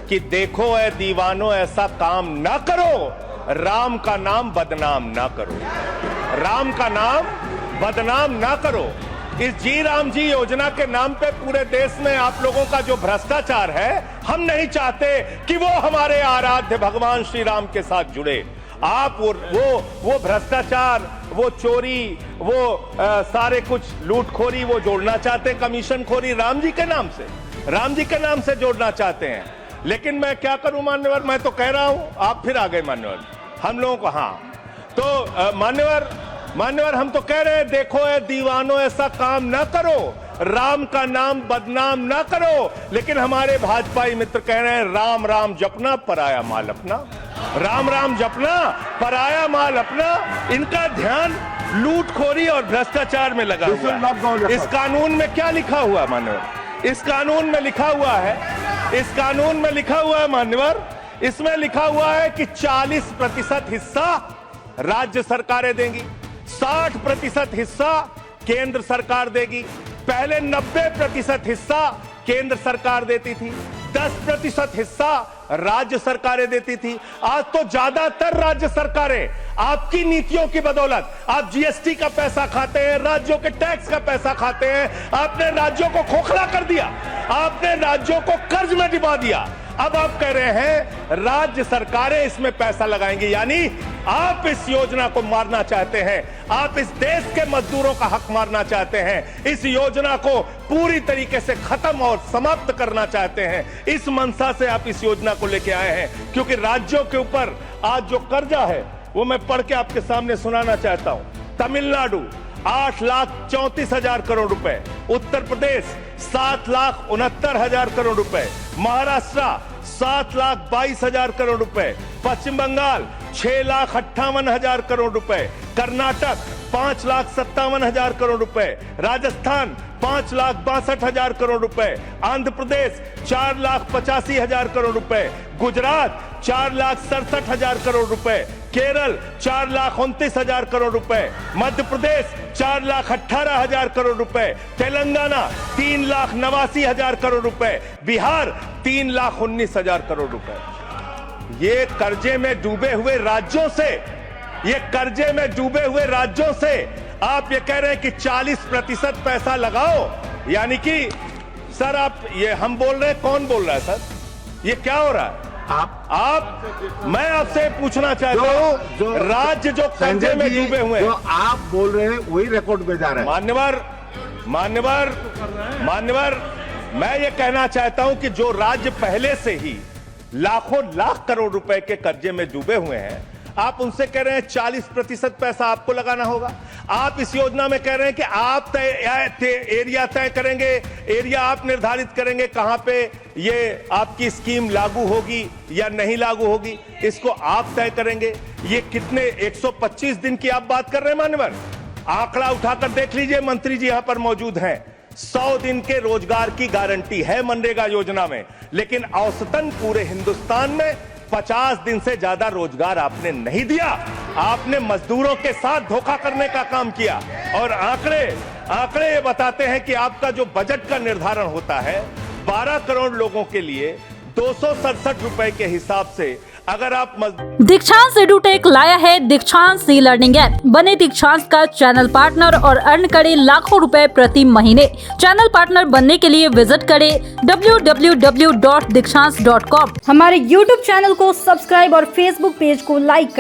कि देखो ऐ दीवानों ऐसा काम ना करो, राम का नाम बदनाम ना करो, राम का नाम बदनाम ना करो। इस जी राम जी योजना के नाम पे पूरे देश में आप लोगों का जो भ्रष्टाचार है, हम नहीं चाहते कि वो हमारे आराध्य भगवान श्री राम के साथ जुड़े। आप वो भ्रष्टाचार, वो चोरी, वो सारे कुछ लूटखोरी वो जोड़ना चाहते हैं, कमीशन खोरी राम जी के नाम से, राम जी के नाम से जोड़ना चाहते हैं। लेकिन मैं क्या करूं मान्यवर, मैं तो कह रहा हूं, आप फिर आ गए मान्यवर, हम लोगों को हाँ तो मान्यवर हम तो कह रहे हैं, देखो ऐ दीवानों ऐसा काम ना करो, राम का नाम बदनाम ना करो। लेकिन हमारे भाजपाई मित्र कह रहे हैं राम राम जपना पराया माल अपना, राम राम जपना पराया माल अपना। इनका ध्यान लूटखोरी और भ्रष्टाचार में लगा हुआ है। इस कानून में क्या लिखा हुआ है मान्यवर? इस कानून में लिखा हुआ है, इस कानून में लिखा हुआ है मान्यवर, इसमें लिखा हुआ है कि 40% हिस्सा राज्य सरकारें देंगी, 60% हिस्सा केंद्र सरकार देगी। पहले 90% हिस्सा केंद्र सरकार देती थी, 10% हिस्सा राज्य सरकारें देती थी। आज तो ज्यादातर राज्य सरकारें आपकी नीतियों की बदौलत, आप जीएसटी का पैसा खाते हैं, राज्यों के टैक्स का पैसा खाते हैं, आपने राज्यों को खोखला कर दिया, आपने राज्यों को कर्ज में डुबा दिया। अब आप कह रहे हैं राज्य सरकारें इसमें पैसा लगाएंगी, यानी आप इस योजना को मारना चाहते हैं, आप इस देश के मजदूरों का हक मारना चाहते हैं, इस योजना को पूरी तरीके से खत्म और समाप्त करना चाहते हैं। इस मंशा से आप इस योजना को लेके आए हैं, क्योंकि राज्यों के ऊपर आज जो कर्जा है वो मैं पढ़ के आपके सामने सुनाना चाहता हूं। तमिलनाडु 8,34,000 करोड़ रुपए, उत्तर प्रदेश 7,69,000 करोड़ रुपए, महाराष्ट्र 7,22,000 करोड़ रुपए, पश्चिम बंगाल 6,58,000 करोड़ रुपए, कर्नाटक 5,57,000 करोड़ रुपए, राजस्थान 5,62,000 करोड़ रुपए, आंध्र प्रदेश 4,85,000 करोड़ रुपए, गुजरात 4,67,000 करोड़ रुपए, केरल 4,29,000 करोड़ रुपए, मध्य प्रदेश 4,18,000 करोड़ रुपए, तेलंगाना 3,89,000 करोड़ रुपए, बिहार 3,19,000 करोड़ रुपए। ये कर्जे में डूबे हुए राज्यों से, ये कर्जे में डूबे हुए राज्यों से आप ये कह रहे हैं कि 40% पैसा लगाओ, यानी कि सर आप ये हम बोल रहे हैं, कौन बोल रहा है सर? ये क्या हो रहा है? मैं आपसे पूछना चाहता हूं, राज्य जो कर्जे में डूबे हुए हैं, जो आप बोल रहे हैं वही रिकॉर्ड में जा रहा है। मान्यवर मैं ये कहना चाहता हूं कि जो राज्य पहले से ही लाखों लाख करोड़ रुपए के कर्जे में डूबे हुए हैं, आप उनसे कह रहे हैं 40% पैसा आपको लगाना होगा। आप इस योजना में कह रहे हैं कि आप एरिया तय करेंगे, एरिया आप निर्धारित करेंगे कहां पे ये आपकी स्कीम लागू होगी या नहीं लागू होगी, इसको आप तय करेंगे। ये कितने 125 दिन की आप बात कर रहे हैं मान्यवर? आंकड़ा उठाकर देख लीजिए, मंत्री जी यहां पर मौजूद हैं। 100 दिन के रोजगार की गारंटी है मनरेगा योजना में, लेकिन औसतन पूरे हिंदुस्तान में 50 दिन से ज्यादा रोजगार आपने नहीं दिया। आपने मजदूरों के साथ धोखा करने का काम किया। और आंकड़े ये बताते हैं कि आपका जो बजट का निर्धारण होता है 12 करोड़ लोगों के लिए 267 रुपए के हिसाब से, अगर आप दीक्षांत एडुटेक लाया है दीक्षांत सी लर्निंग ऐप। बने दीक्षांत का चैनल पार्टनर और अर्न करें लाखों रुपए प्रति महीने। चैनल पार्टनर बनने के लिए विजिट करें www.dikshans.com। हमारे YouTube चैनल को सब्सक्राइब और Facebook पेज को लाइक करें।